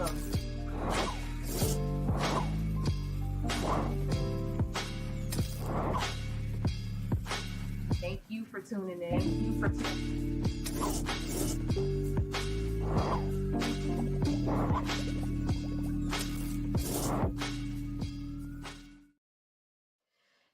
Awesome. Thank you for tuning in.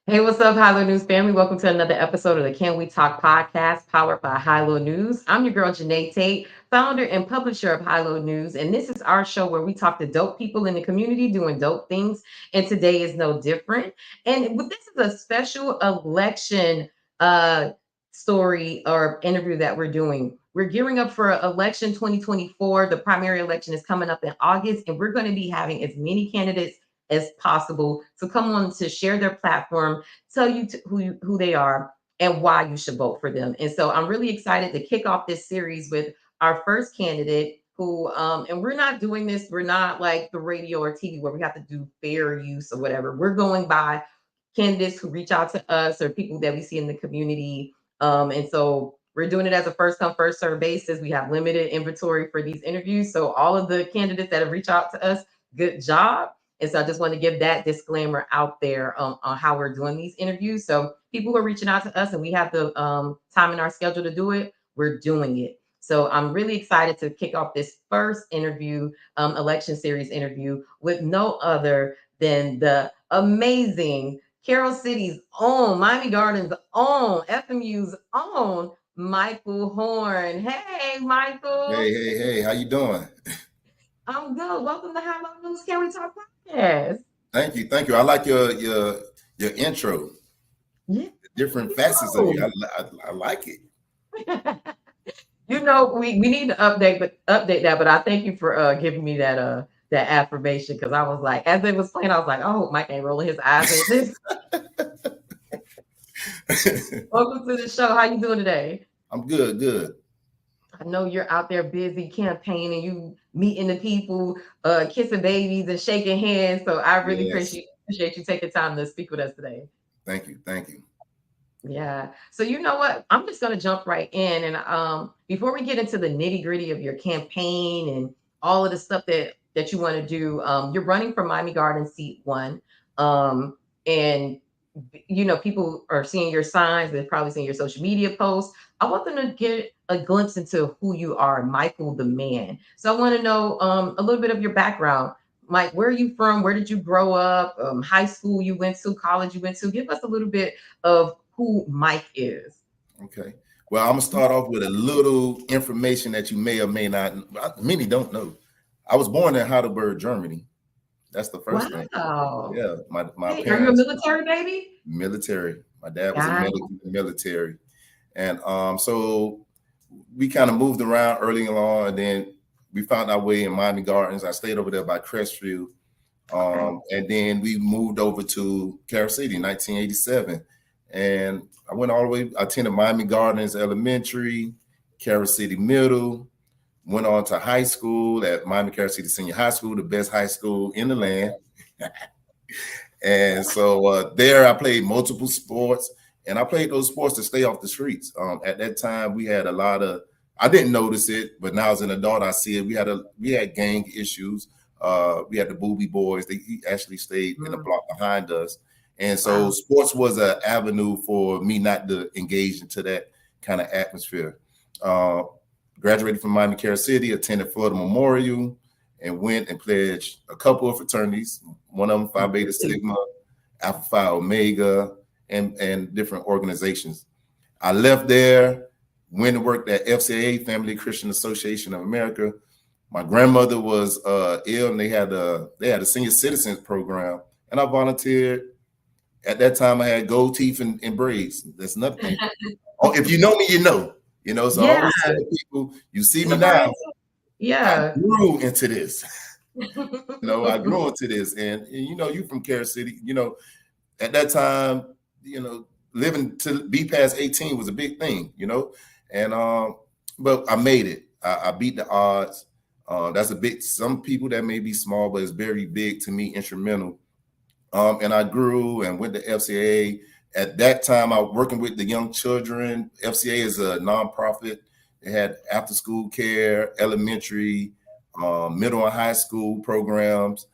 Hey, what's up, High Low News family? Welcome to another episode of the Can We Talk podcast, powered by High Low News. I'm your girl, Janae Tate, founder and publisher of High Low News. And this is our show where we talk to dope people in the community doing dope things. And today is no different. And this is a special election story or interview that we're doing. We're gearing up for election 2024. The primary election is coming up in August, and we're going to be having as many candidates as possible to come on to share their platform, tell you who they are and why you should vote for them. And so I'm really excited to kick off this series with our first candidate who, and we're not doing this, we're not like the radio or TV where we have to do fair use or whatever. We're going by candidates who reach out to us or people that we see in the community. And so we're doing it as a first come, first serve basis. We have limited inventory for these interviews. So all of the candidates that have reached out to us, good job. And so I just want to give that disclaimer out there on how we're doing these interviews. So people who are reaching out to us and we have the time in our schedule to do it, we're doing it. So I'm really excited to kick off this first interview, election series interview with no other than the amazing Carroll City's own, Miami Gardens' own, FMU's own, Michael Horne. Hey, Michael. Hey, how you doing? I'm good. Welcome to High Low News Can We Talk podcast. Thank you. I like your intro. Yeah, Different facets of you. I like it. You know, we need to update that, but I thank you for giving me that affirmation, because I was like, as it was playing, I was like, oh, Mike ain't rolling his eyes at this. Welcome to the show. How you doing today? I'm good. I know you're out there busy campaigning, you meeting the people, kissing babies and shaking hands. So I really appreciate you taking time to speak with us today. Thank you. Yeah. So you know what? I'm just going to jump right in. And before we get into the nitty gritty of your campaign and all of the stuff that you want to do, you're running for Miami Gardens seat 1. And you know, people are seeing your signs, they're probably seeing your social media posts. I want them to get a glimpse into who you are, Michael the man. So I want to know a little bit of your background. Mike, where are you from? Where did you grow up? High school you went to, college you went to? Give us a little bit of who Mike is. Okay. Well, I'm gonna start off with a little information that you may or may not, many don't know. I was born in Heidelberg, Germany. That's the first thing. Yeah, my parents. Are you a military baby? Military. My dad was a medic in the military, and so we kind of moved around early on, and then we found our way in Miami Gardens. I stayed over there by Crestview, and then we moved over to Carroll City in 1987, and I went all the way. I attended Miami Gardens Elementary, Carroll City Middle. Went on to high school at Miami Carroll City Senior High School, the best high school in the land. And so there I played multiple sports, and I played those sports to stay off the streets. At that time, we had a lot of, I didn't notice it, but now as an adult, I see it. We had gang issues. We had the Booby Boys. They actually stayed in the block behind us. And so sports was an avenue for me not to engage into that kind of atmosphere. Graduated from Miami Carroll City, attended Florida Memorial, and went and pledged a couple of fraternities. One of them, Phi Beta Sigma, Alpha Phi Omega, and different organizations. I left there, went and worked at FCA, Family Christian Association of America. My grandmother was ill, and they had a senior citizens program, and I volunteered. At that time, I had gold teeth and braids. That's nothing. Oh, if you know me, you know. You know, so I always tell people, you see me now. Yeah. I grew into this. I grew into this. And you know, you from Carroll City, you know, at that time, you know, living to be past 18 was a big thing, you know. And but I made it. I beat the odds. That's a big, some people that may be small, but it's very big to me, instrumental. And I grew and went to FCA. At that time, I was working with the young children. FCA is a nonprofit. They had after school care, elementary, middle and high school programs,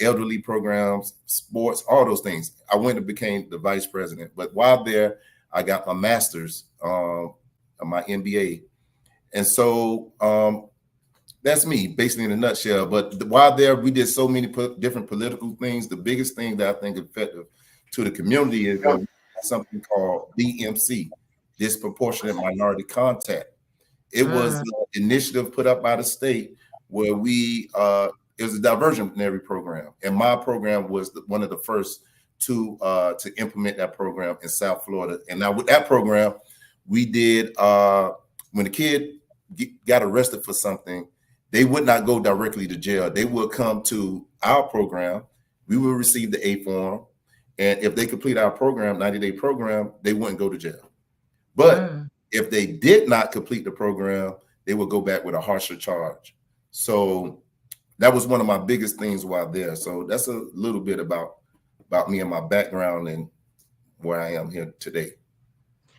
elderly programs, sports, all those things. I went and became the vice president. But while there, I got my master's, my MBA. And so that's me, basically in a nutshell. But while there, we did so many different political things. The biggest thing that I think effective to the community is something called DMC, disproportionate minority contact. It was an initiative put up by the state where it was a diversionary program, and my program was one of the first to implement that program in South Florida. And now with that program, we did when the kid got arrested for something, they would not go directly to jail. They would come to our program. We would receive the A form, and if they complete our program, 90-day program, they wouldn't go to jail. But if they did not complete the program, they would go back with a harsher charge. So that was one of my biggest things while there. So that's a little bit about me and my background and where I am here today.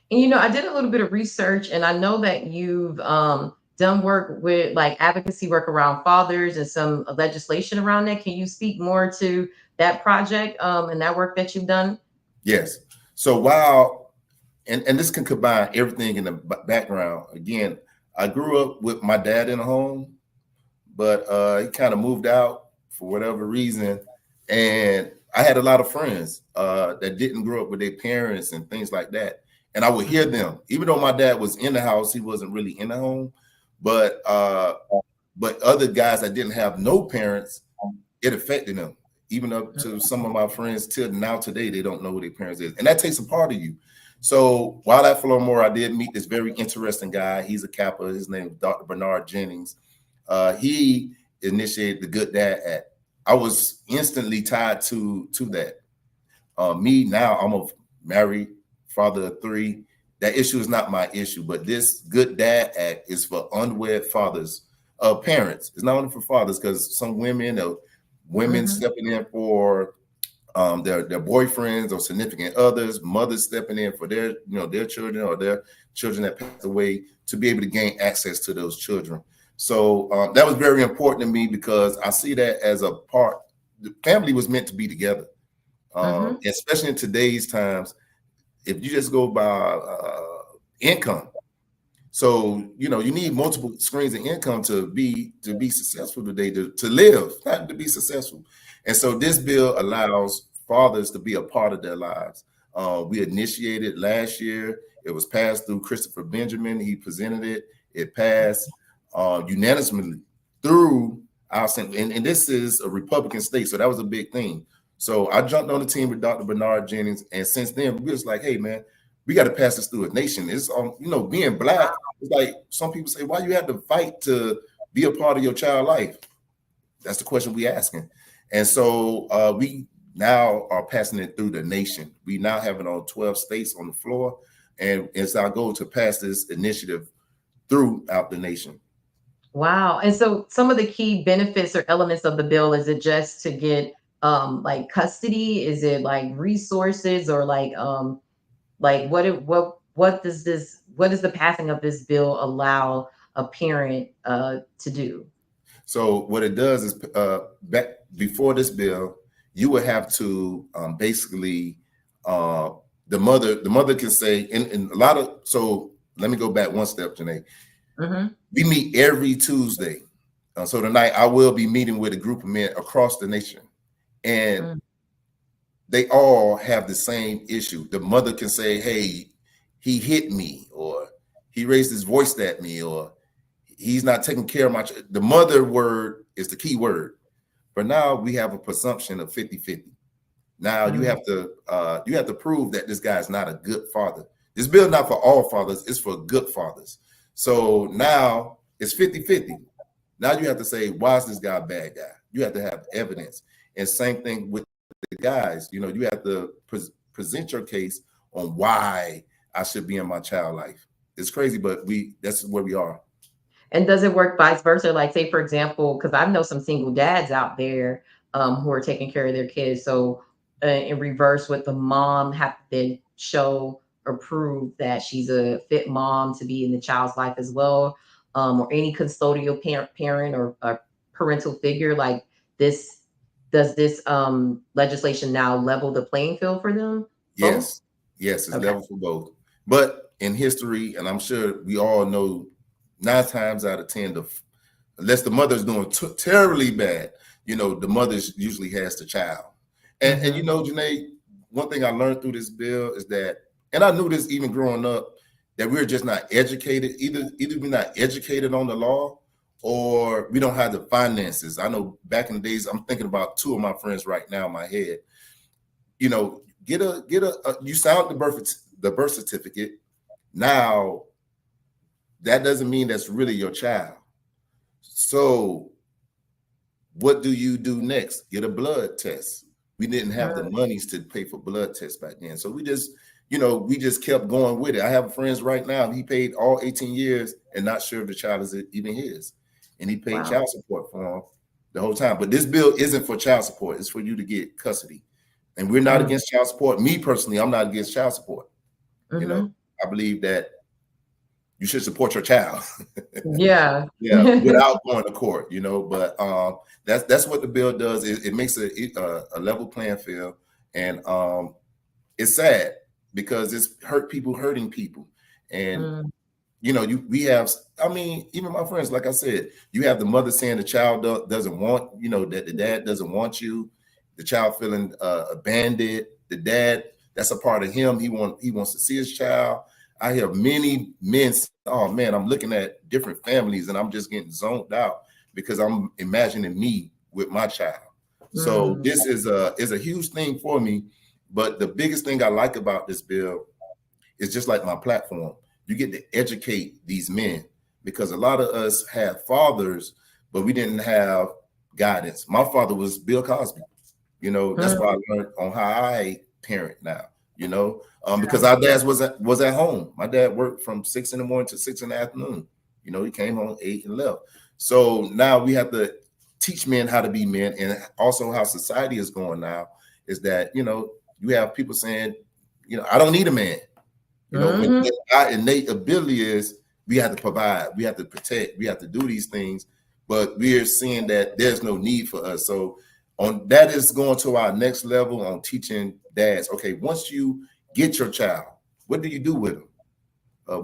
And I did a little bit of research, and I know that you've done work with like advocacy work around fathers and some legislation around that. Can you speak more to that project and that work that you've done? Yes. So while and this can combine everything in the background. Again, I grew up with my dad in a home, but he kind of moved out for whatever reason. And I had a lot of friends that didn't grow up with their parents and things like that. And I would hear them, even though my dad was in the house, he wasn't really in the home. But other guys that didn't have no parents, it affected them. Even up to some of my friends till now today, they don't know who their parents is. And that takes a part of you. So while at Florida, I did meet this very interesting guy. He's a Kappa. His name is Dr. Bernard Jennings. He initiated the Good Dad Act. I was instantly tied to that. Me now, I'm a married father of 3. That issue is not my issue, but this Good Dad Act is for unwed fathers, parents. It's not only for fathers, because some women stepping in for their boyfriends or significant others, mothers stepping in for their children or their children that passed away, to be able to gain access to those children. So that was very important to me, because I see that as a part. The family was meant to be together, especially in today's times. If you just go by income, so you need multiple streams of income to be successful today, to live, not to be successful. And so this bill allows fathers to be a part of their lives. We initiated last year. It was passed through Christopher Benjamin. He presented it. It passed unanimously through our Senate. And this is a Republican state, so that was a big thing. So I jumped on the team with Dr. Bernard Jennings. And since then, we was like, hey, man, we got to pass this through a nation. It's being Black. It's like some people say, why you have to fight to be a part of your child's life? That's the question we asking. And so we now are passing it through the nation. We now have it on 12 states on the floor. And it's our goal to pass this initiative throughout the nation. Wow. And so some of the key benefits or elements of the bill, is it just to get like custody? Is it like resources, or like what does the passing of this bill allow a parent to do? So what it does is back before this bill, you would have to basically the mother can say, and a lot of, so let me go back one step, Janae. We meet every Tuesday. So tonight I will be meeting with a group of men across the nation, and they all have the same issue. The mother can say, hey, he hit me, or he raised his voice at me, or he's not taking care of my child. The mother word is the key word. But now we have a presumption of 50-50. Now you have to prove that this guy is not a good father. This bill is not for all fathers, it's for good fathers. So now it's 50-50. Now you have to say, why is this guy a bad guy? You have to have evidence. And same thing with the guys. You have to present your case on why I should be in my child life. It's crazy, but that's where we are. And does it work vice versa? Like, say, for example, because I know some single dads out there who are taking care of their kids. So in reverse, would the mom have to then show or prove that she's a fit mom to be in the child's life as well? Or any custodial parent or parental figure, like this, does this legislation now level the playing field for them both? Yes, yes, it's Okay. level for both. But in history, and I'm sure we all know, 9 times out of 10, unless the mother's doing terribly bad, the mother usually has the child. And Mm-hmm. Janae, one thing I learned through this bill is that, and I knew this even growing up, that we're just not educated. Either we're not educated on the law, or we don't have the finances. I know back in the days, I'm thinking about two of my friends right now in my head. Get a you signed the birth certificate. Now that doesn't mean that's really your child. So what do you do next? Get a blood test. We didn't have the monies to pay for blood tests back then. So we just kept going with it. I have friends right now, he paid all 18 years and not sure if the child is even his. And he paid Wow. child support for him the whole time. But this bill isn't for child support. It's for you to get custody. And we're not against child support. Me personally, I'm not against child support. Mm-hmm. I believe that you should support your child. Yeah. Yeah, without going to court, but that's what the bill does. It makes a level playing field. And it's sad because it's hurting people. And we have, I mean, even my friends, like I said, you have the mother saying the child doesn't want, that the dad doesn't want you, the child feeling abandoned, the dad, that's a part of him. He wants to see his child. I hear many men say, oh man, I'm looking at different families and I'm just getting zoned out because I'm imagining me with my child. So this is a huge thing for me. But the biggest thing I like about this bill is just like my platform. You get to educate these men, because a lot of us have fathers, but we didn't have guidance. My father was Bill Cosby. That's why I learned on how I parent now. Because our dads was at home. My dad worked from 6 in the morning to 6 in the afternoon. He came home 8 and left. So now we have to teach men how to be men, and also how society is going now is that you have people saying, I don't need a man. When our innate ability is, we have to provide, we have to protect, we have to do these things, but we're seeing that there's no need for us. So on that is going to our next level on teaching dads. Okay, once you get your child, what do you do with them?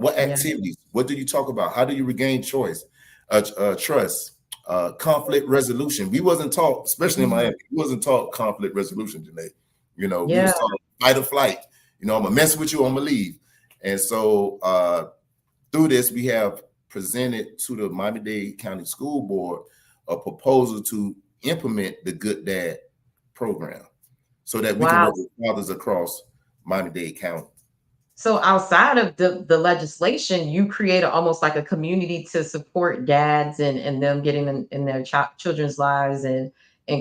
What activities? What do you talk about? How do you regain trust? Conflict resolution. We wasn't taught, especially in Miami, we wasn't taught conflict resolution, Janae. We was taught fight or flight. I'm gonna mess with you, I'm gonna leave. And so through this, we have presented to the Miami-Dade County School Board a proposal to implement the Good Dad program so that we can work with fathers across Miami-Dade County. So outside of the legislation, you create almost like a community to support dads and them getting in their children's lives and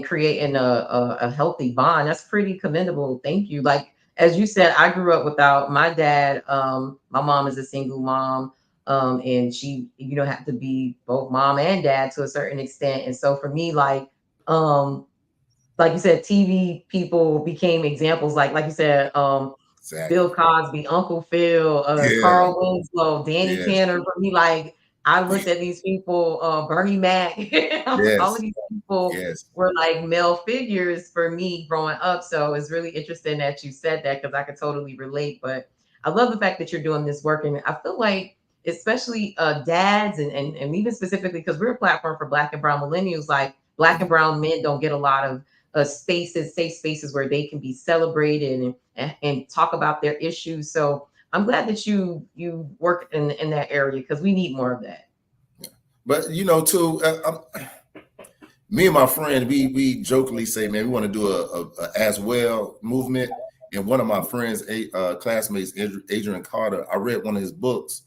creating a healthy bond. That's pretty commendable. Thank you. Like, as you said, I grew up without my dad. My mom is a single mom. And she, have to be both mom and dad to a certain extent. And so for me, like you said, TV people became examples. Like you said, Bill Exactly. Cosby, Uncle Phil, Yeah. Carl Winslow, Danny Yes. Tanner. For me, like, I looked at these people, Bernie Mac, all of Yes. these people Yes. were like male figures for me growing up. So it's really interesting that you said that, because I could totally relate. But I love the fact that you're doing this work. And I feel like, especially dads and even specifically because we're a platform for Black and Brown millennials, like Black and Brown men don't get a lot of safe spaces where they can be celebrated and talk about their issues. So I'm glad that you work in that area, because we need more of that. But too, me and my friend, we jokingly say, man, we want to do a as well movement. And one of my friends, classmates, Adrian Carter, I read one of his books,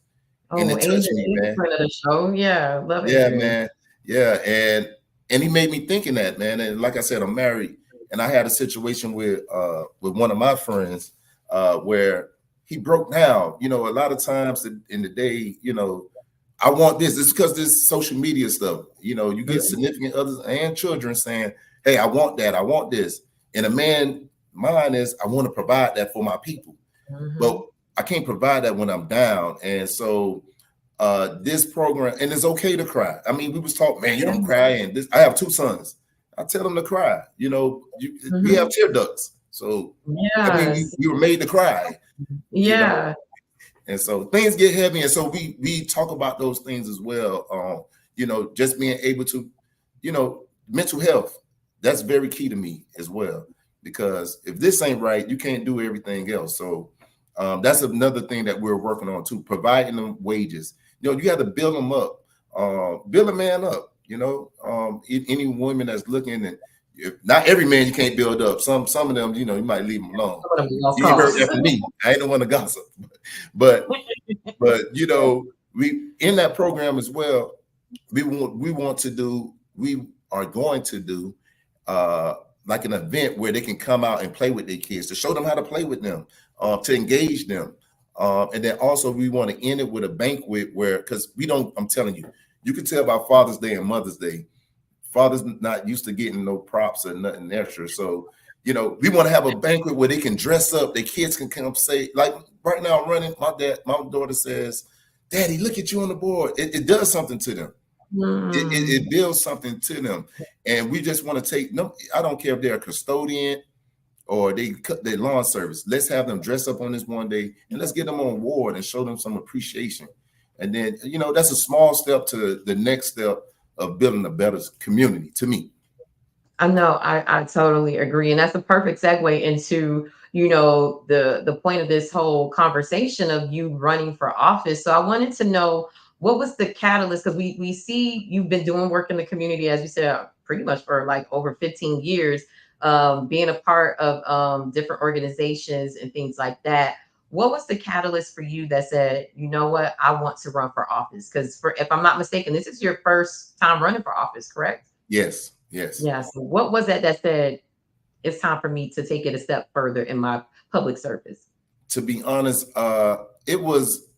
and Oh, it Adrian, touched me, he's a man. friend of the show. Yeah, love Yeah, Adrian. man. Yeah, and he made me thinking that, man. And like I said, I'm married, and I had a situation with one of my friends where he broke down. A lot of times in the day, I want this. It's because this social media stuff. You get significant others and children saying, "Hey, I want that. I want this." And a man, mine is, I want to provide that for my people, but I can't provide that when I'm down. And so this program, and it's okay to cry. I mean, we was taught, man, you don't cry. And this, I have 2 sons. I tell them to cry. You know, we have tear ducts, so I mean, Yes. we were made to cry. You know, Yeah. and so things get heavy, and so we talk about those things as well. You know, just being able to, you know, mental health, that's very key to me as well, because if this ain't right, you can't do everything else. So that's another thing that we're working on too, providing them wages. You know, you have to build them up, build a man up. You know, any woman that's looking, and not every man you can't build up. Some of them, you know, you might leave them alone. You ain't heard that from me. I ain't the one to gossip, but you know, we in that program as well. We are going to do like an event where they can come out and play with their kids, to show them how to play with them, to engage them. And then also we want to end it with a banquet where, because I'm telling you, you can tell by Father's Day and Mother's Day, fathers not used to getting no props or nothing extra. So, you know, we want to have a banquet where they can dress up, their kids can come say, like right now I'm running, my daughter says, Daddy, look at you on the board. It does something to them. It builds something to them. And we just want to take, no, I don't care if they're a custodian or they cut their lawn service. Let's have them dress up on this one day, and let's get them on board and show them some appreciation. And then, you know, that's a small step to the next step of building a better community to me. I know, I totally agree. And that's a perfect segue into, you know, the point of this whole conversation of you running for office. So I wanted to know, what was the catalyst? Because we see you've been doing work in the community, as you said, pretty much for like over 15 years, being a part of different organizations and things like that. What was the catalyst for you that said, you know what, I want to run for office? Because if I'm not mistaken, this is your first time running for office, correct? Yes. Yeah. So what was that said, it's time for me to take it a step further in my public service? To be honest, it was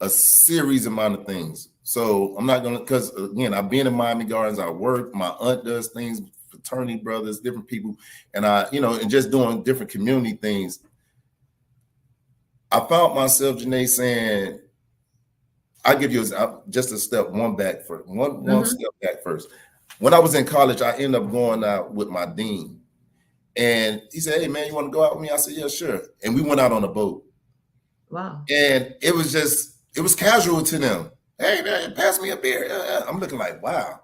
a series amount of things. So I'm not gonna, because again, I've been in Miami Gardens, I work, my aunt does things, fraternity brothers, different people, and and just doing different community things. I found myself, Janae, saying, I'll give you just a step one back first, one step back first. When I was in college, I ended up going out with my dean. And he said, hey, man, you want to go out with me? I said, yeah, sure. And we went out on a boat. Wow. And it was casual to them. Hey, man, pass me a beer. I'm looking like, wow.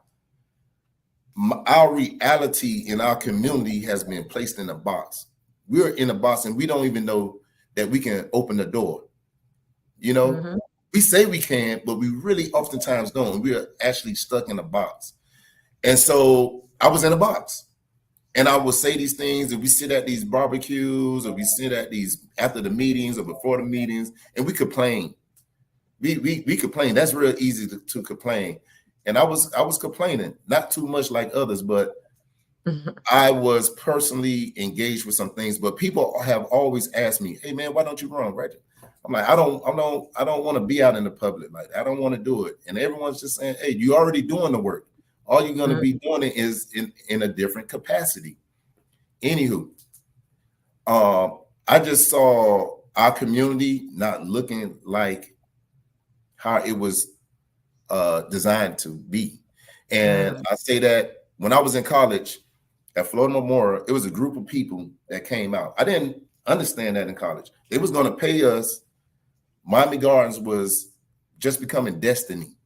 Our reality in our community has been placed in a box. We're in a box, and we don't even know that we can open the door. You know, we say we can, but we really oftentimes don't. We're actually stuck in a box. And so I was in a box, and I would say these things, and we sit at these barbecues, or we sit at these after the meetings or before the meetings, and we complain. We complain. That's real easy to complain. And I was complaining, not too much like others, but I was personally engaged with some things. But people have always asked me, hey man, why don't you run, Reggie? I'm like, I don't want to be out in the public. Like, I don't want to do it. And everyone's just saying, hey, you're already doing the work. All you're going to be doing it is in a different capacity. Anywho, I just saw our community not looking like how it was designed to be. And I say that when I was in college at Florida Memorial, it was a group of people that came out. I didn't understand that in college. They was going to pay us. Miami Gardens was just becoming Destiny.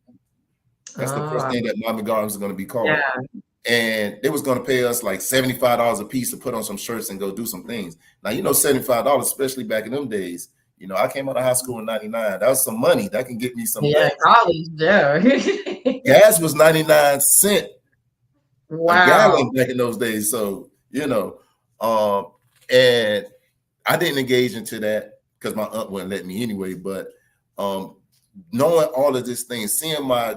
That's the first thing that Miami Gardens is going to be called. Yeah. And they was going to pay us like $75 a piece to put on some shirts and go do some things. Now, you know, $75, especially back in them days. You know, I came out of high school in 99. That was some money. That can get me some college, Gas was 99 cents a gallon back in those days. So, you know, and I didn't engage into that because my aunt wouldn't let me anyway. But knowing all of this thing, seeing my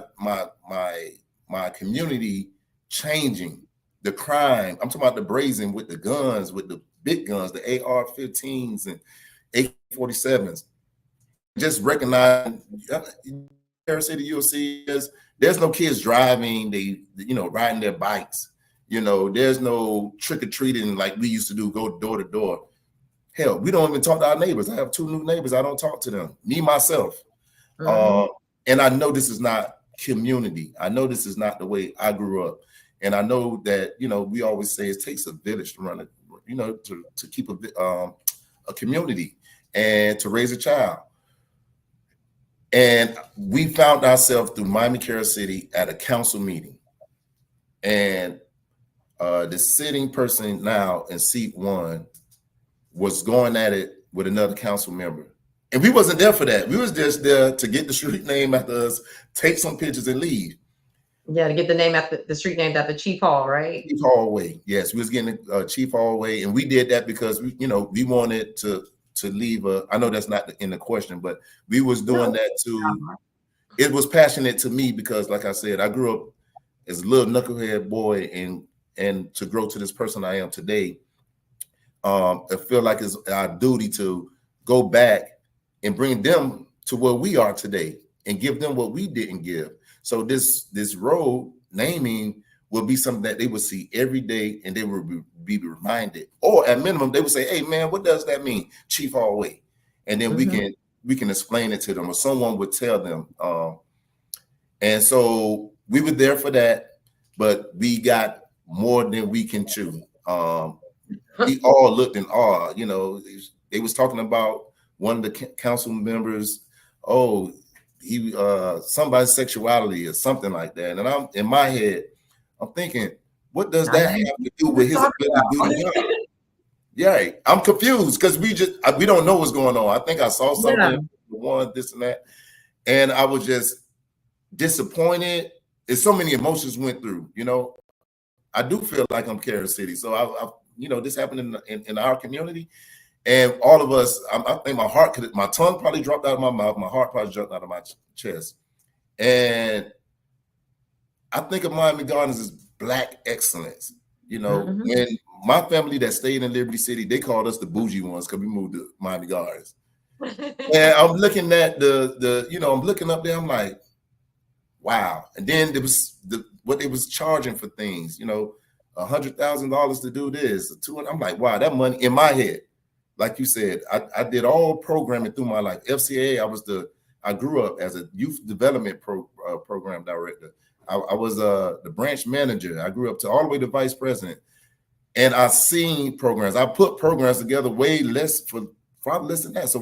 community changing, the crime, I'm talking about the brazen with the guns, with the big guns, the AR-15s and AK-47s, just recognizing, City, you'll see there's no kids driving, riding their bikes. You know, there's no trick-or-treating like we used to do, go door to door. Hell, we don't even talk to our neighbors. I have 2 new neighbors. I don't talk to them. Me, myself. And I know this is not community. I know this is not the way I grew up. And I know that, we always say it takes a village to run it, to keep a community and to raise a child. And we found ourselves through Miami Carol City at a council meeting. And the sitting person now in seat 1 was going at it with another council member. And we wasn't there for that. We was just there to get the street name after us, take some pictures and leave. Yeah, to get the name after the street named after Chief Hall, right? Chief Hallway. Yes, we was getting Chief Hallway, and we did that because we wanted to leave I know that's not in the question, but we was doing that to. It was passionate to me because, like I said, I grew up as a little knucklehead boy, and to grow to this person I am today, I feel like it's our duty to go back and bring them to where we are today and give them what we didn't give. So this road naming will be something that they will see every day, and they will be reminded, or at minimum they would say, "Hey man, what does that mean, Chief Hallway?" And then we can explain it to them, or someone would tell them. And so we were there for that, but we got more than we can chew. We all looked in awe. They was talking about one of the council members. Oh, he somebody's sexuality or something like that. And I'm in my head, I'm thinking, what does that have to do with his ability to do the job? Yeah, I'm confused because we don't know what's going on. I think I saw something, one, this and that, and I was just disappointed. There's so many emotions went through. I do feel like I'm Carol City, so I this happened in our community, and all of us. I think my tongue probably dropped out of my mouth, my heart probably dropped out of my chest, and I think of Miami Gardens as Black excellence. When my family that stayed in Liberty City, they called us the bougie ones because we moved to Miami Gardens. And I'm looking at I'm looking up there, I'm like, wow. And then there was what they was charging for things, $100,000 to do this, I'm like, wow, that money in my head. Like you said, I did all programming through my life. FCA, I grew up as a youth development program director. I was the branch manager. I grew up all the way to vice president. And I seen programs. I put programs together way less probably less than that. So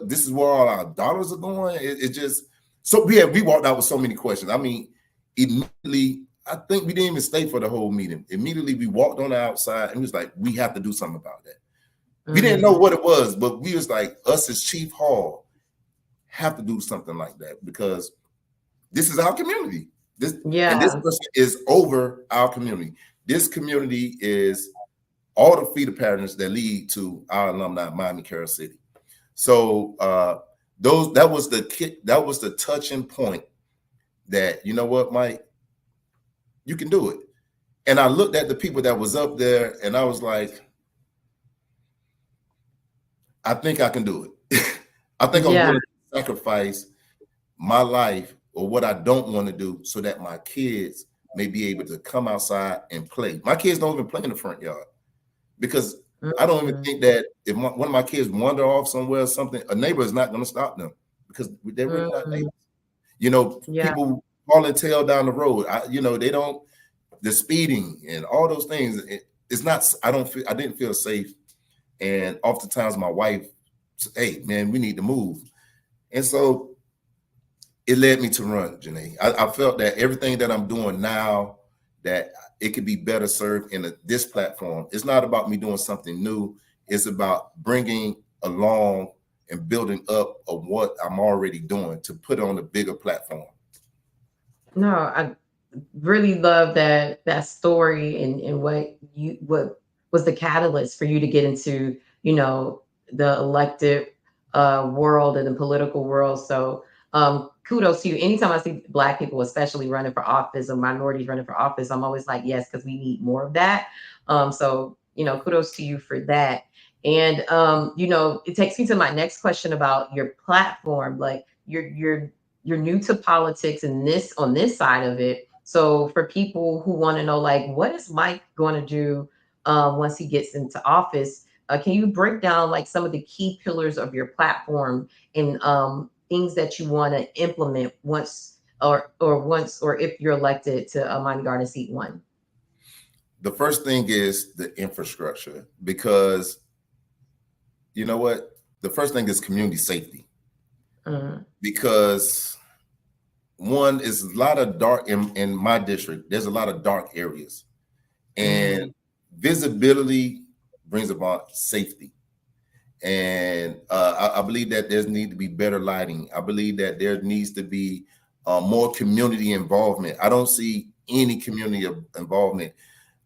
this is where all our dollars are going? It just, so we walked out with so many questions. I mean, immediately, I think we didn't even stay for the whole meeting. Immediately, we walked on the outside and we was like, we have to do something about that. We didn't know what it was, but we was like, us as Chief Hall have to do something like that because this is our community. And this person is over our community. This community is all the feeder patterns that lead to our alumni, Miami Carol City. So that was the touching point that, you know what, Mike, you can do it. And I looked at the people that was up there and I was like, I think I can do it. I think I'm willing to sacrifice my life or what I don't want to do so that my kids may be able to come outside and play. My kids don't even play in the front yard because I don't even think that if one of my kids wander off somewhere or something, a neighbor is not going to stop them because they're really not neighbors. People hauling tail down the road. They don't, the speeding and all those things. It's not, I didn't feel safe. And oftentimes my wife said, hey, man, we need to move. And so it led me to run, Janae. I felt that everything that I'm doing now, that it could be better served in this platform. It's not about me doing something new. It's about bringing along and building up of what I'm already doing to put on a bigger platform. No, I really love that story and what was the catalyst for you to get into, the elected world and the political world. So kudos to you. Anytime I see Black people, especially running for office or minorities running for office, I'm always like, yes, because we need more of that. So, kudos to you for that. And, it takes me to my next question about your platform. Like you're new to politics and on this side of it. So for people who want to know, like, what is Mike going to do once he gets into office? Can you break down like some of the key pillars of your platform and things that you want to implement once or if you're elected to Miami Garden seat 1? The first thing is the infrastructure, because you know what? The first thing is community safety, because one is a lot of dark in my district. There's a lot of dark areas, and visibility brings about safety. And I believe that there needs to be better lighting. I believe that there needs to be more community involvement. I don't see any community involvement.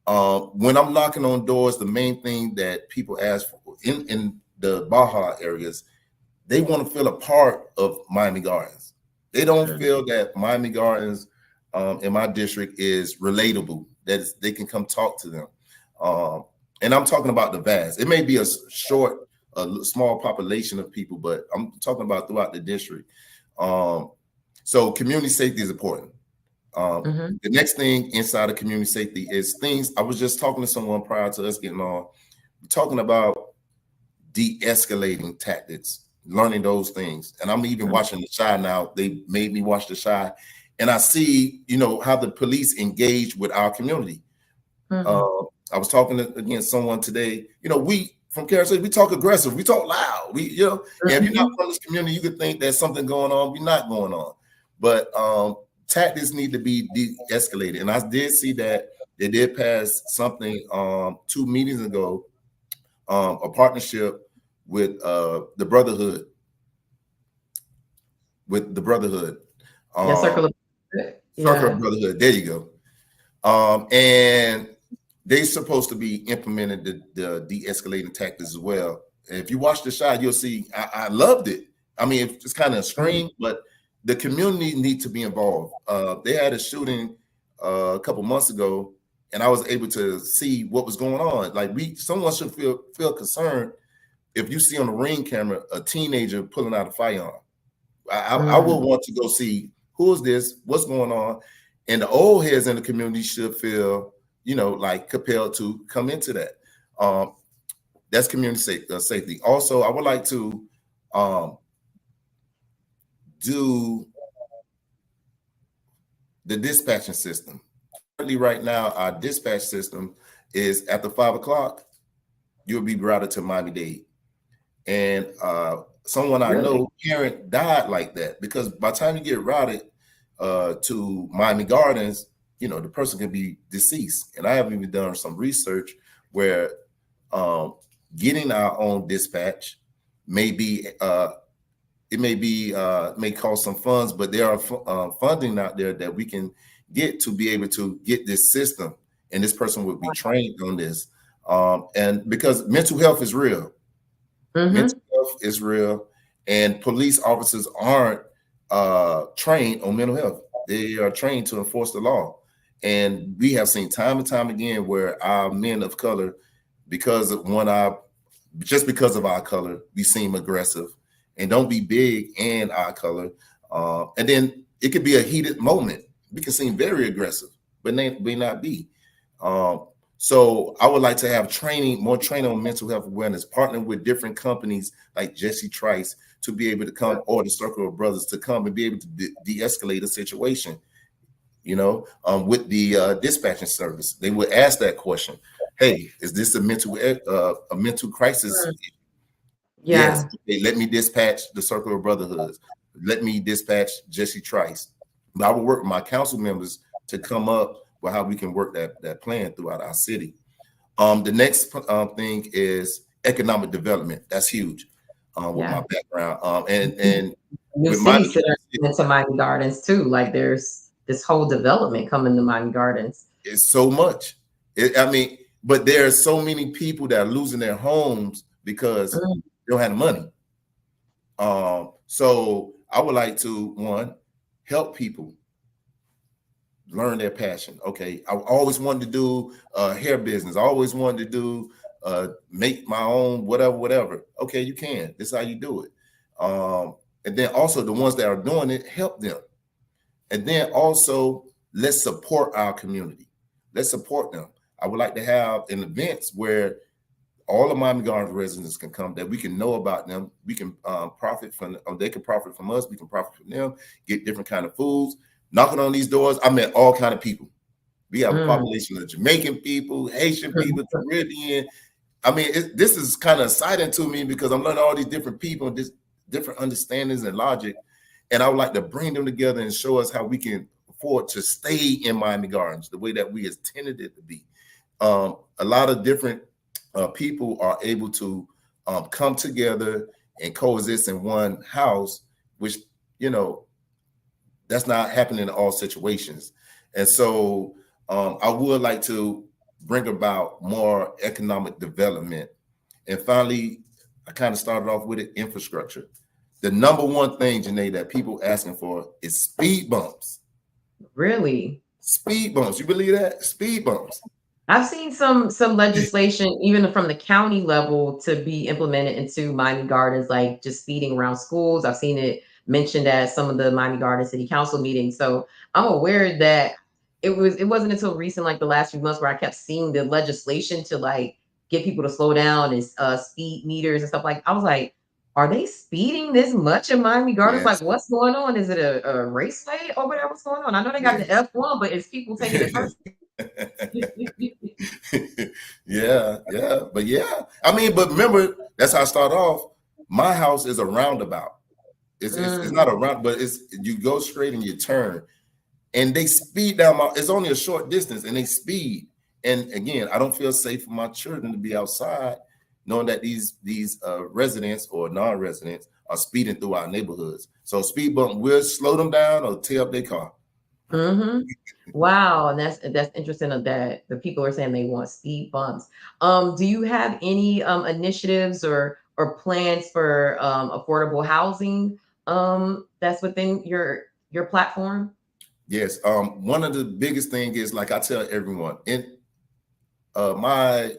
When I'm knocking on doors, the main thing that people ask for in the Baja areas, they want to feel a part of Miami Gardens. They don't feel that Miami Gardens in my district is relatable, that they can come talk to them. And I'm talking about the vast. It may be a small population of people, but I'm talking about throughout the district. So community safety is important. The next thing inside of community safety is things. I was just talking to someone prior to us getting on, talking about de-escalating tactics, learning those things. And I'm even watching The Chi now. They made me watch The Chi, and I see, how the police engage with our community. I was talking to someone today. We from Kansas City, we talk aggressive, we talk loud. And if you're not from this community, you could think there's something going on. We're not going on, but tactics need to be de-escalated. And I did see that they did pass something 2 meetings ago, a partnership with the Brotherhood. Circle of Brotherhood. There you go. And they're supposed to be implementing the de-escalating tactics as well. And if you watch The Chi, you'll see I loved it. I mean, it's kind of a scream, but the community needs to be involved. They had a shooting a couple months ago, and I was able to see what was going on. Like someone should feel concerned if you see on the Ring camera a teenager pulling out a firearm. I would want to go see who is this, what's going on, and the old heads in the community should feel, like compelled to come into that. That's community safety. Also, I would like to do the dispatching system. Currently, right now, our dispatch system is after 5 o'clock, you'll be routed to Miami-Dade. And someone I know, parent died like that, because by the time you get routed to Miami Gardens, the person can be deceased. And I have even done some research where getting our own dispatch may cost some funds, but there are funding out there that we can get to be able to get this system, and this person would be trained on this. And because mental health is real, mental health is real, and police officers aren't trained on mental health. They are trained to enforce the law. And we have seen time and time again where our men of color, because of our color, we seem aggressive, and don't be big and our color. And then it could be a heated moment. We can seem very aggressive, but may not be. So I would like to have more training on mental health awareness, partnering with different companies like Jesse Trice to be able to come, or the Circle of Brothers to come and be able to de-escalate a situation. With the dispatching service, they would ask that question: "Hey, is this a mental crisis?" Yes. Okay, let me dispatch the Circle of Brotherhoods. Let me dispatch Jesse Trice. But I will work with my council members to come up with how we can work that plan throughout our city. The next thing is economic development. That's huge with my background. And new cities that are into Miami Gardens too. Like there's this whole development coming to Miami Gardens. It's so much. But there are so many people that are losing their homes because they don't have the money. So I would like to, help people learn their passion. Okay, I always wanted to do hair business. I always wanted to do make my own whatever. Okay, you can. This is how you do it. And then also the ones that are doing it, help them. And then also let's support our community. Let's support them. I would like to have an events where all of Miami Gardens residents can come, that we can know about them. We can profit from, or they can profit from us. We can profit from them, get different kind of foods. Knocking on these doors, I met all kind of people. We have a population of Jamaican people, Haitian people, Caribbean. I mean, this is kind of exciting to me because I'm learning all these different people, and different understandings and logic. And I would like to bring them together and show us how we can afford to stay in Miami Gardens the way that we intended it to be. A lot of different people are able to come together and coexist in one house, which, you know, that's not happening in all situations. And so I would like to bring about more economic development. And finally, I kind of started off with it, infrastructure. The number one thing, Janae, that people asking for is speed bumps. Really? Speed bumps. You believe that? Speed bumps. I've seen some legislation, even from the county level, to be implemented into Miami Gardens, like just speeding around schools. I've seen it mentioned at some of the Miami Gardens City Council meetings. So I'm aware that it wasn't until recent, like the last few months, where I kept seeing the legislation to like get people to slow down and speed meters and stuff. Like I was like, are they speeding this much in Miami Gardens? Like, Yes. what's going on? Is it a raceway or whatever? What's going on? I know they got the Yes. F1, but it's people taking it first. Yeah, yeah. But yeah, I mean, but remember, that's how I started off. My house is a roundabout. It's not a round, but it's, you go straight and you turn. And they speed down it's only a short distance, and they speed. And again, I don't feel safe for my children to be outside knowing that these residents or non-residents are speeding through our neighborhoods. So speed bump will slow them down or tear up their car. Wow, and that's interesting that the people are saying they want speed bumps. Do you have any initiatives or plans for affordable housing that's within your platform? Yes. One of the biggest thing is, like I tell everyone, my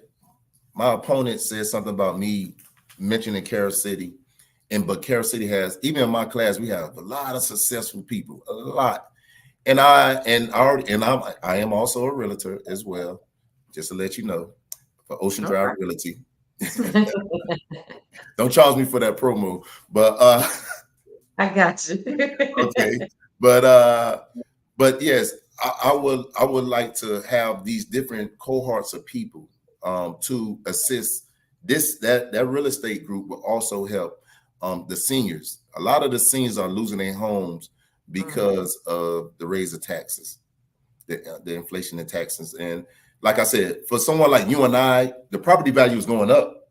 opponent said something about me mentioning Carol City, but Carol City has, even in my class, we have a lot of successful people, a lot. And I am also a realtor as well, just to let you know, for Ocean Drive Realty. Don't charge me for that promo, but I got you. okay. But yes, I would like to have these different cohorts of people to assist that real estate group will also help the seniors. A lot of the seniors are losing their homes because of the raise of taxes, the inflation in taxes. And like I said, for someone like you and I, the property value is going up,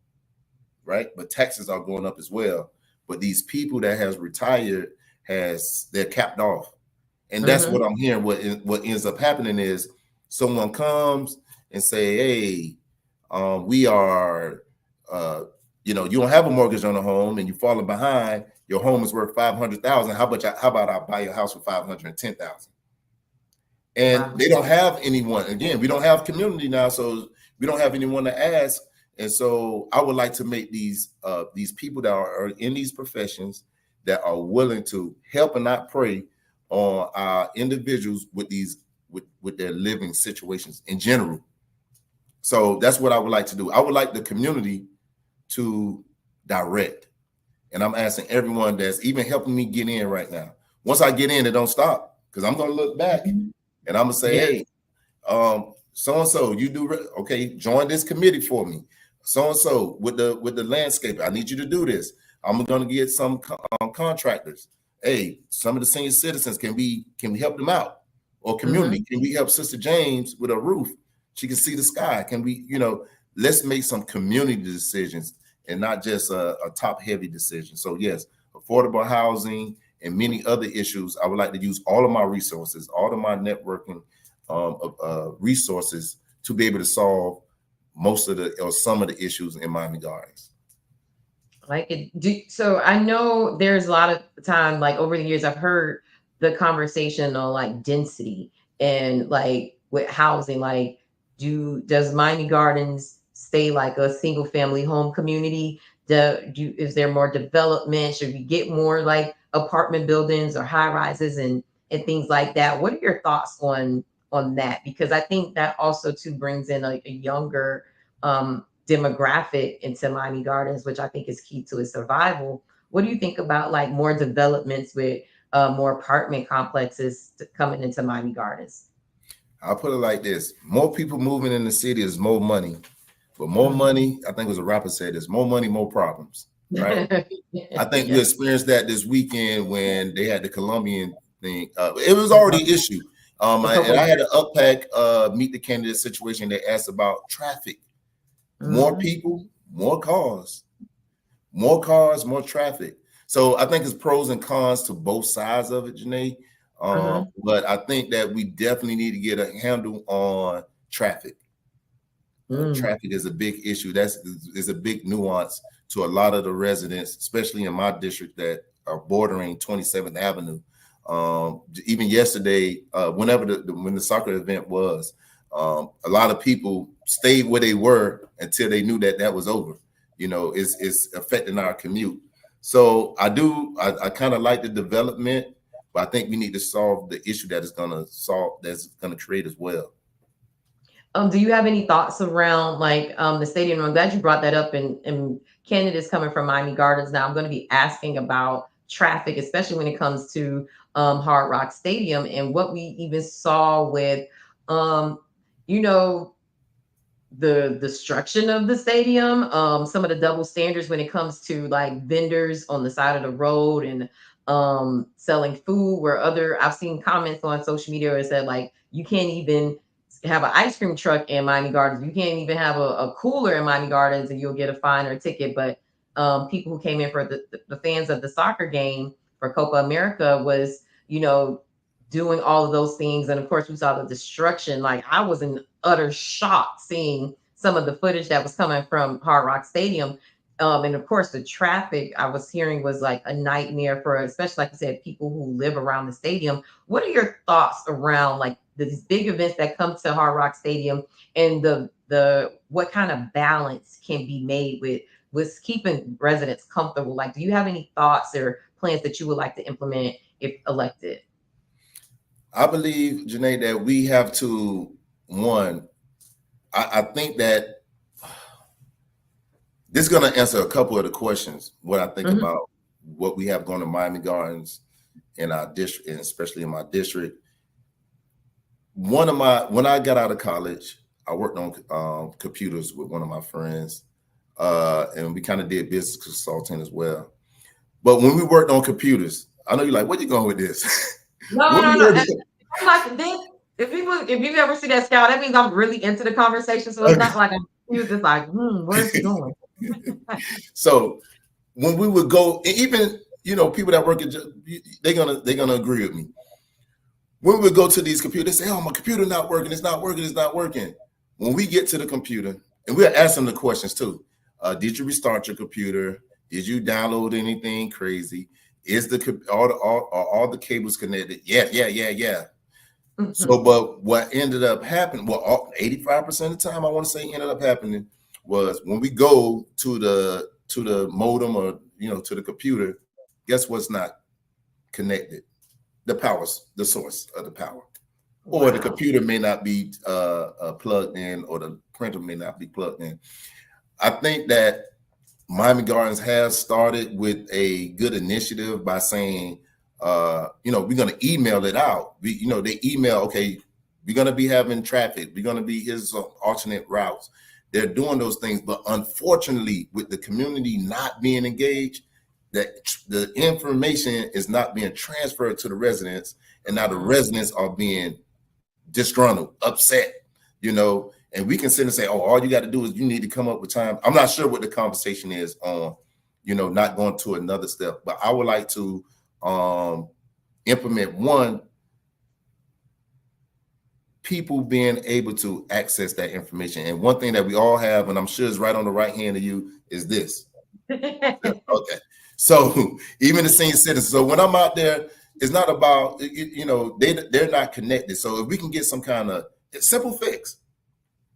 right? But taxes are going up as well. But these people that has retired, they're capped off. And that's what I'm hearing. What ends up happening is someone comes and say, hey, we are, you don't have a mortgage on a home and you're falling behind. Your home is worth $500,000. How about I buy your house for $510,000? And they don't have anyone. Again, we don't have community now, so we don't have anyone to ask. And so I would like to make these people that are in these professions that are willing to help and not prey on our individuals with their living situations in general. So that's what I would like to do. I would like the community to direct. And I'm asking everyone that's even helping me get in right now. Once I get in, it don't stop, because I'm going to look back and I'm going to say, hey, so-and-so, you do, okay, join this committee for me. So-and-so with the landscape, I need you to do this. I'm going to get some contractors. Hey, some of the senior citizens, can we help them out? Or community, can we help Sister James with a roof? She can see the sky. Can we, let's make some community decisions and not just a top-heavy decision. So yes, affordable housing and many other issues. I would like to use all of my resources, all of my networking resources to be able to solve most of some of the issues in Miami Gardens. So I know there's a lot of time, like over the years, I've heard the conversation on like density and like with housing, like does Miami Gardens stay like a single family home community? Is there more development? Should we get more like apartment buildings or high rises and things like that? What are your thoughts on that? Because I think that also too brings in like a younger demographic into Miami Gardens, which I think is key to its survival. What do you think about like more developments with more apartment complexes coming into Miami Gardens? I'll put it like this: more people moving in the city is more money, but more money. I think it was a rapper said this: more money, more problems. Right? I think we Yeah. experienced that this weekend when they had the Colombian thing. It was already an issue. And I had to unpack meet the candidate situation. They asked about traffic. More people, more cars, more traffic. So I think it's pros and cons to both sides of it, Janae. But I think that we definitely need to get a handle on traffic. Traffic is a big issue. Is a big nuance to a lot of the residents, especially in my district that are bordering 27th Avenue. Even yesterday, when the soccer event was, a lot of people stayed where they were until they knew that was over. You know, it's affecting our commute. So I kind of like the development, but I think we need to solve the issue that's going to create as well. Do you have any thoughts around like the stadium? I'm glad you brought that up. And candidates coming from Miami Gardens. Now I'm going to be asking about traffic, especially when it comes to Hard Rock Stadium and what we even saw with, you know, the destruction of the stadium, some of the double standards when it comes to like vendors on the side of the road and selling food. I've seen comments on social media where it said like you can't even have an ice cream truck in Miami Gardens. You can't even have a cooler in Miami Gardens and you'll get a fine or a ticket. But people who came in for the fans of the soccer game for Copa America was, you know, doing all of those things. And of course, we saw the destruction. Like I was in utter shock seeing some of the footage that was coming from Hard Rock Stadium. And of course, the traffic I was hearing was like a nightmare for, especially like I said, people who live around the stadium. What are your thoughts around like these big events that come to Hard Rock Stadium and the what kind of balance can be made with keeping residents comfortable? Like, do you have any thoughts or plans that you would like to implement if elected? I believe, Janae, that we have to, I think that this is going to answer a couple of the questions, what I think about what we have going to Miami Gardens in our district, and especially in my district. When I got out of college, I worked on computers with one of my friends, and we kind of did business consulting as well. But when we worked on computers, I know you're like, where you going with this? No. I'm like this. If you ever see that scout, that means I'm really into the conversation. So it's not like I'm just like, where's he going? So when we would go, even people that work at, they're gonna agree with me. When we would go to these computers, they say, "Oh, my computer not working. It's not working. It's not working." When we get to the computer, and we're asking the questions too. Did you restart your computer? Did you download anything crazy? Is all the cables connected? Yeah. So, but what ended up happening, 85% of the time, I want to say ended up happening was when we go to the modem or to the computer, guess what's not connected? The source of the power, or the computer may not be plugged in, or the printer may not be plugged in. I think that Miami Gardens has started with a good initiative by saying, we're going to email it out. They email, okay, we're going to be having traffic. We're going to be here's some alternate routes. They're doing those things, but unfortunately, with the community not being engaged, that the information is not being transferred to the residents, and now the residents are being disgruntled, upset, and we can sit and say, oh, all you got to do is you need to come up with time. I'm not sure what the conversation is on, not going to another step, but I would like to implement people being able to access that information. And one thing that we all have, and I'm sure is right on the right hand of you, is this. Okay. So even the senior citizens. So when I'm out there, it's not about, they're not connected. So if we can get some kind of simple fix,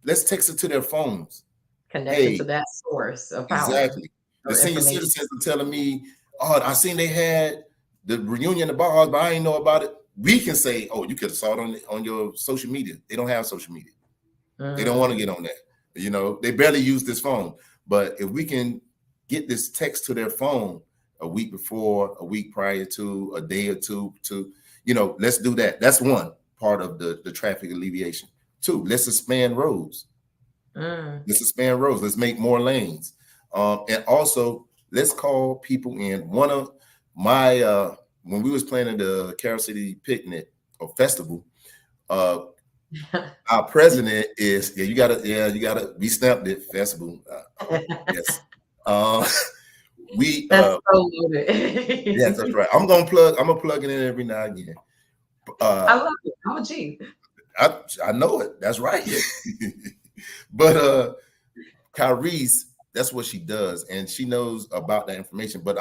let's text it to their phones. Connected to that source of power. Exactly. The senior citizens are telling me, oh, I seen they had the reunion at the bars, but I didn't know about it. We can say, oh, you could have saw it on your social media. They don't have social media. They don't want to get on that. They barely use this phone. But if we can get this text to their phone a week before, a week prior to, a day or two to, let's do that. That's one part of the traffic alleviation. Two, let's expand roads. Let's expand roads. Let's make more lanes. And also, let's call people in. One of my when we was planning the Carol City picnic or festival, our president is you gotta we stamped it festival. Yes. We That's so loaded. yes, that's right. I'm gonna plug it in every now and again. I love it. I'm a G. I know it. That's right. But Kyrie's, that's what she does, and she knows about that information. But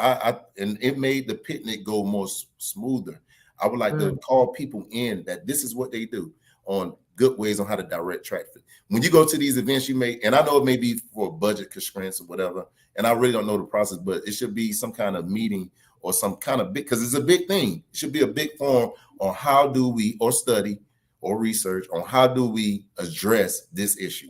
and it made the picnic go more smoother. I would like to call people in that this is what they do on good ways on how to direct traffic. When you go to these events, you may, and I know it may be for budget constraints or whatever, and I really don't know the process, but it should be some kind of meeting or some kind of big, because it's a big thing. It should be a big forum on how do we, or study or research on how do we address this issue.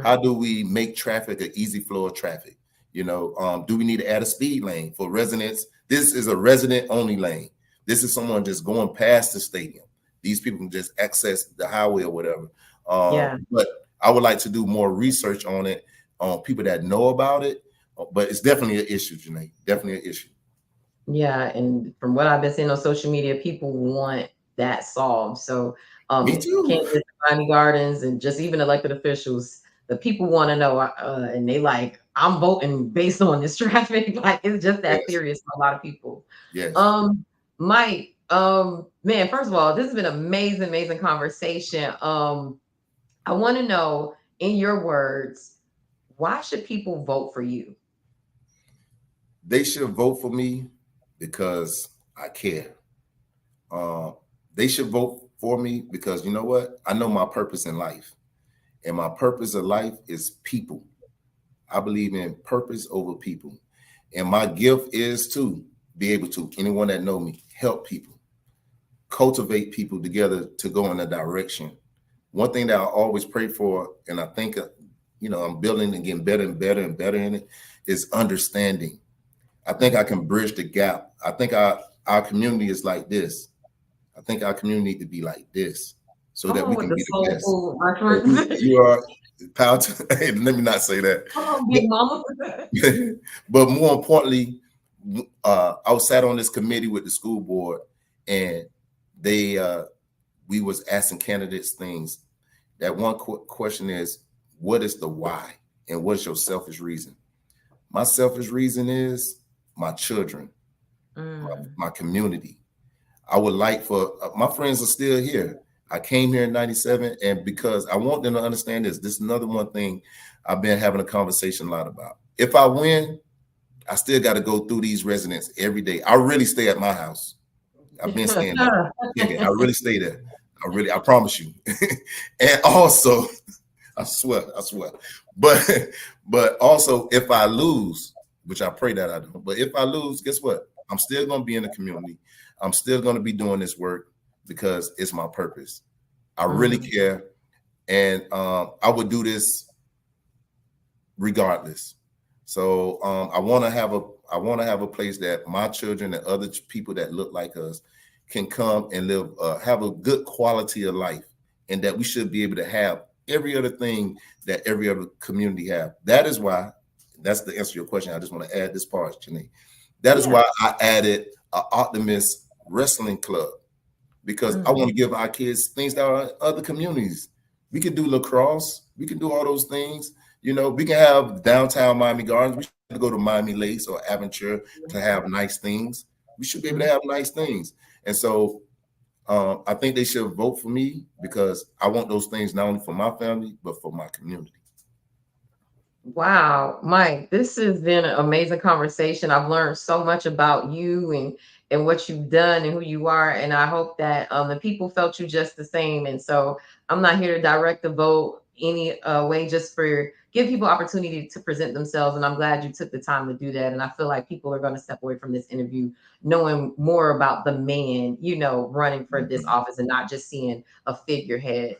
How do we make traffic an easy flow of traffic? Do we need to add a speed lane for residents? This is a resident only lane. This is someone just going past the stadium. These people can just access the highway or whatever. But I would like to do more research on it, on people that know about it. But it's definitely an issue, Janae. Definitely an issue. Yeah, and from what I've been seeing on social media, people want that solved. So Me too. Candace, Miami Gardens, and just even elected officials, the people want to know, and they like, I'm voting based on this traffic. Like, it's just that serious for a lot of people. Yes. Mike, man, first of all, this has been amazing conversation. I want to know, in your words, why should people vote for you? They should vote for me because I care. They should vote for me because you know what? I know my purpose in life. And my purpose of life is people. I believe in purpose over people. And my gift is to be able to, anyone that know me, help people, cultivate people together to go in a direction. One thing that I always pray for, and I think, I'm building and getting better and better and better in it, is understanding. I think I can bridge the gap. I think our community is like this. I think our community need to be like this so that we can be the best. You are proud to, let me not say that. Big mama. But more importantly, I was sat on this committee with the school board, and we was asking candidates things. That one question is, what is the why? And what's your selfish reason? My selfish reason is my children, my community. I would like for my friends are still here. I came here in 97, and because I want them to understand this is another one thing I've been having a conversation a lot about. If I win, I still got to go through these residents every day. I really stay at my house. I've been staying there. I really stay there. I promise you. And also, I swear. But also, if I lose, which I pray that I don't, but if I lose, guess what? I'm still going to be in the community. I'm still going to be doing this work because it's my purpose. I really care. And I would do this regardless. So I want to have a place that my children and other people that look like us can come and live, have a good quality of life, and that we should be able to have every other thing that every other community have. That is why, that's the answer to your question. I just want to add this part, Janine. That is why I added an Optimist Wrestling Club, because I want to give our kids things that are in other communities. We can do lacrosse. We can do all those things. We can have downtown Miami Gardens. We should go to Miami Lakes or Aventure to have nice things. We should be able to have nice things. And so I think they should vote for me because I want those things not only for my family, but for my community. Wow, Mike, this has been an amazing conversation. I've learned so much about you and what you've done and who you are. And I hope that the people felt you just the same. And so I'm not here to direct the vote any way, just for give people opportunity to present themselves. And I'm glad you took the time to do that. And I feel like people are going to step away from this interview knowing more about the man, running for this office and not just seeing a figurehead.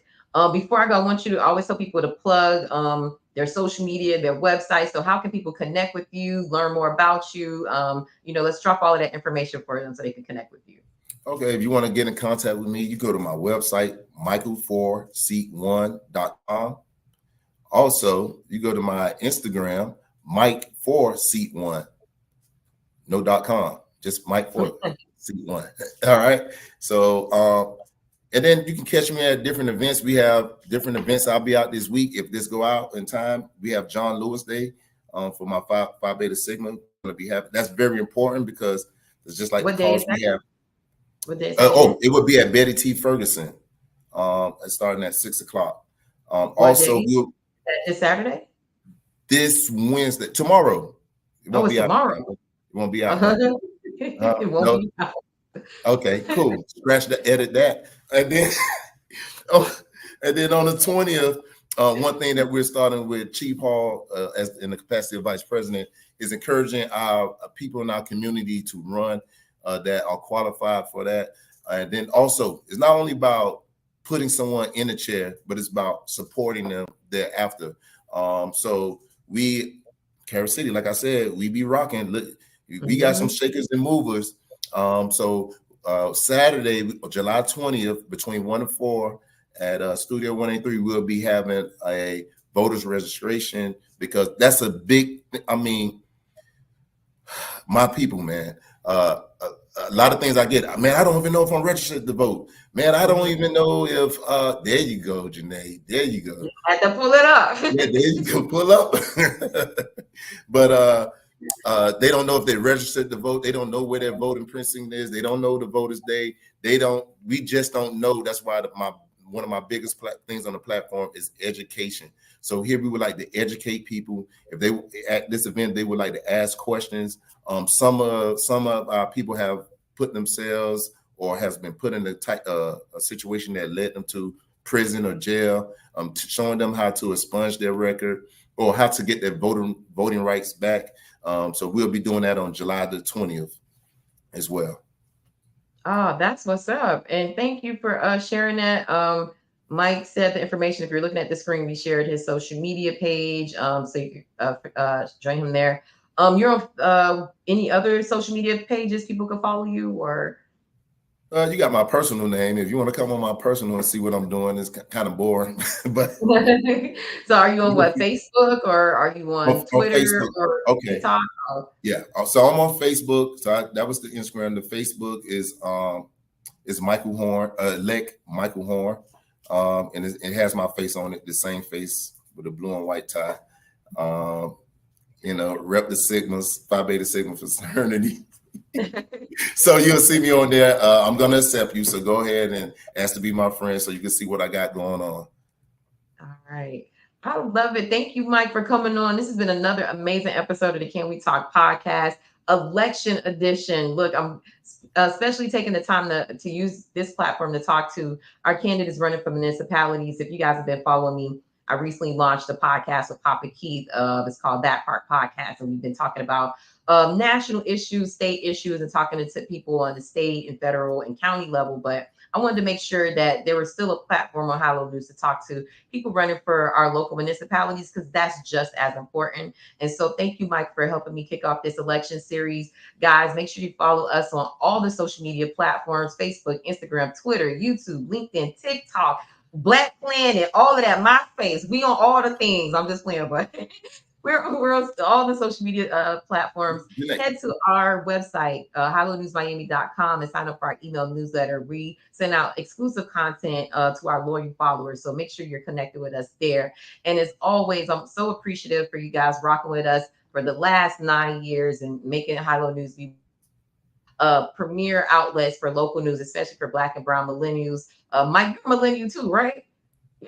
Before I go, I want you to always tell people to plug their social media, their website. So how can people connect with you, learn more about you? Let's drop all of that information for them so they can connect with you. Okay, if you want to get in contact with me, you go to my website, michael4seat1.com. Also, you go to my Instagram, Mike4seat1, no.com, just Mike4seat1. All right. So, and then you can catch me at different events. We have different events. I'll be out this week if this go out in time. We have John Lewis Day for my Phi Beta Sigma. Going to be happy. That's very important because it's just like what the day cause is that? we have. What day is It would be at Betty T. Ferguson, starting at 6:00. Also, this Saturday? This Wednesday, tomorrow. It won't be tomorrow. It won't be out. It won't be out. Okay, cool. Scratch the edit that. And then on the 20th, one thing that we're starting with Chief Hall as in the capacity of Vice President is encouraging our people in our community to run that are qualified for that. And then also, it's not only about putting someone in a chair, but it's about supporting them thereafter. So we, Carol City, like I said, we be rocking. We got some shakers and movers. So Saturday, July 20th, between 1 and 4 at Studio 183, we'll be having a voters registration because that's a big, my people, man. A lot of things I get, man, I don't even know if I'm registered to vote. Man, I don't even know if, there you go, Janae. There you go. You had to pull it up. Yeah, there you go, pull up. But they don't know if they're registered to vote. They don't know where their voting precinct is. They don't know the voters' day. We just don't know. That's why one of my biggest things on the platform is education. So here we would like to educate people. If they at this event, they would like to ask questions. Some of our people have put themselves or has been put in a situation that led them to prison or jail. Showing them how to expunge their record or how to get their voting rights back. So we'll be doing that on July the 20th as well. Oh, that's what's up. And thank you for sharing that. Mike said the information, if you're looking at the screen, we shared his social media page. So you can join him there. You're on any other social media pages people can follow you or? You got my personal name. If you want to come on my personal and see what I'm doing, it's kind of boring. But so are you on what, Facebook or are you on Twitter or TikTok? Yeah. So I'm on Facebook. So that was the Instagram. The Facebook is Michael Horne, elect Michael Horne. And it has my face on it, the same face with a blue and white tie. Rep the Sigmas, Phi Beta Sigma fraternity. So you'll see me on there. I'm going to accept you. So go ahead and ask to be my friend so you can see what I got going on. All right. I love it. Thank you, Mike, for coming on. This has been another amazing episode of the Can We Talk podcast, election edition. Look, I'm especially taking the time to use this platform to talk to our candidates running for municipalities. If you guys have been following me, I recently launched a podcast with Papa Keith. It's called That Part Podcast. And we've been talking about national issues, state issues, and talking to people on the state and federal and county level. But I wanted to make sure that there was still a platform on High Low News to talk to people running for our local municipalities, because that's just as important. And so thank you, Mike, for helping me kick off this election series. Guys, make sure you follow us on all the social media platforms: Facebook, Instagram, Twitter, YouTube, LinkedIn, TikTok, Black Planet, all of that, MySpace. We on all the things. I'm just playing, but we're on all the social media platforms. Head to our website, highlowNewsMiami.com, and sign up for our email newsletter. We send out exclusive content to our loyal followers. So make sure you're connected with us there. And as always, I'm so appreciative for you guys rocking with us for the last 9 years and making High Low News be premier outlets for local news, especially for Black and Brown millennials. Mike, you're a millennial too, right?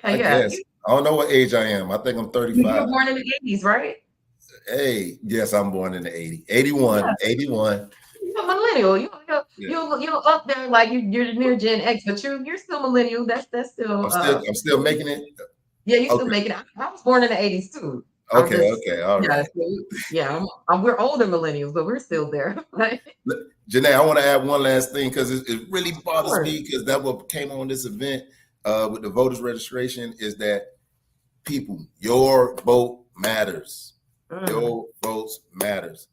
Yeah, yes. I don't know what age I am. I think I'm 35. You were born in the 80s, right? Hey, yes, I'm born in the 80s. 81. Yeah. 81. You're a millennial. You're up there like you're near Gen X, but you're still millennial. That's still. I'm still making it. Yeah, you're still making it. I was born in the 80s too. Okay, all right. We're older millennials, but we're still there. Janae, I want to add one last thing because it really bothers me because that what came on this event. with the voters registration is that people, your vote matters. Your votes matters.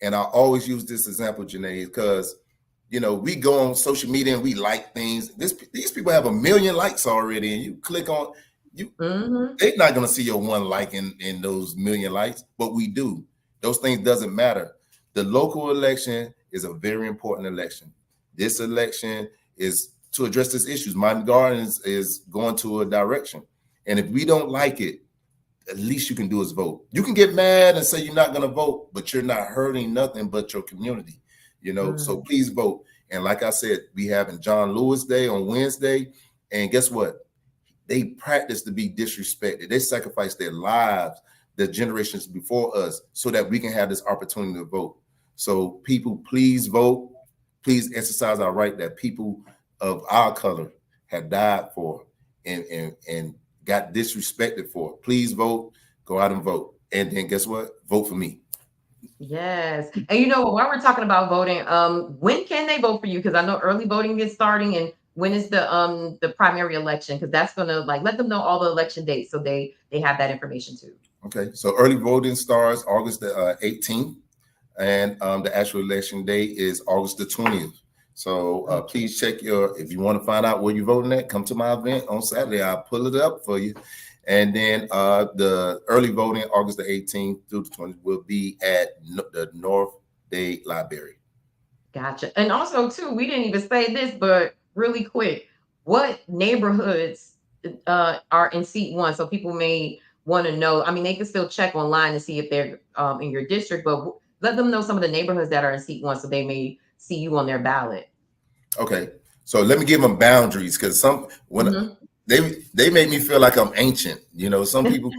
And I always use this example, Janae, because we go on social media and we like things. These people have 1 million likes already, and you click on you. They're not going to see your one like in those 1 million likes, but we do. Those things doesn't matter. The local election is a very important election. This election is to address these issues. Martin Garden is going to a direction, and if we don't like it, at least you can do is vote. You can get mad and say you're not going to vote, but you're not hurting nothing but your community. So please vote. And like I said, we have in John Lewis Day on Wednesday. And guess what? They practice to be disrespected. They sacrifice their lives, the generations before us, so that we can have this opportunity to vote. So people, please vote. Please exercise our right that people of our color have died for and got disrespected for. Please vote. Go out and vote. And then guess what? Vote for me. Yes. And while we're talking about voting, when can they vote for you? Because I know early voting is starting, and when is the primary election? Because that's gonna let them know all the election dates so they have that information too. Okay. So early voting starts August the 18th, and the actual election day is August the 20th. So please check if you want to find out where you're voting at, come to my event on Saturday. I'll pull it up for you. And then the early voting, August the 18th through the 20th, will be at the North Day Library. Gotcha. And also, too, we didn't even say this, but really quick, what neighborhoods are in seat 1? So people may want to know. I mean, they can still check online to see if they're in your district, but let them know some of the neighborhoods that are in seat 1 so they may see you on their ballot. Okay. So let me give them boundaries, because they make me feel like I'm ancient. Some people,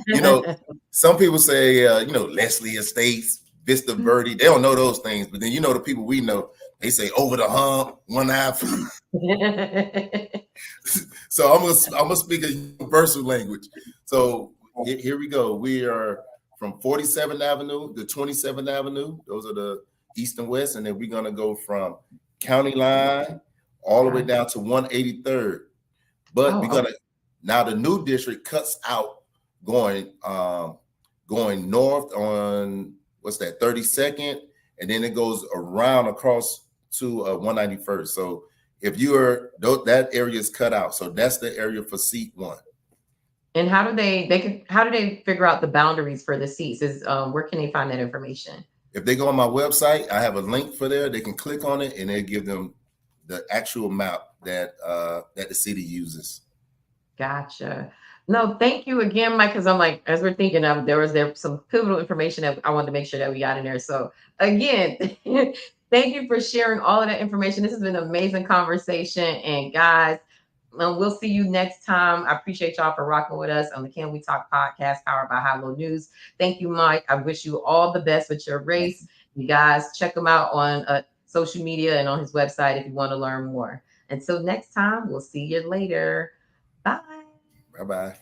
some people say, Leslie Estates, Vista Verde. They don't know those things, but then the people we know, they say over the hump, 1 eye. So I'm gonna speak a universal language. So here we go. We are from 47th Avenue to 27th Avenue. Those are the east and west, and then we're gonna go from County Line all the way down to 183rd. But now the new district cuts out going north on 32nd, and then it goes around across to 191st. So if that area is cut out, so that's the area for seat 1. And how do they figure out the boundaries for the seats? Where can they find that information? If they go on my website, I have a link for there. They can click on it, and they give them the actual map that the city uses. Gotcha. No, thank you again, Mike, because I'm as we're thinking of, there was some pivotal information that I wanted to make sure that we got in there. So again, thank you for sharing all of that information. This has been an amazing conversation. And guys, we'll see you next time. I appreciate y'all for rocking with us on the Can We Talk podcast powered by High Low News. Thank you, Mike. I wish you all the best with your race. You guys check him out on social media and on his website if you want to learn more. Until next time, we'll see you later. Bye. Bye-bye.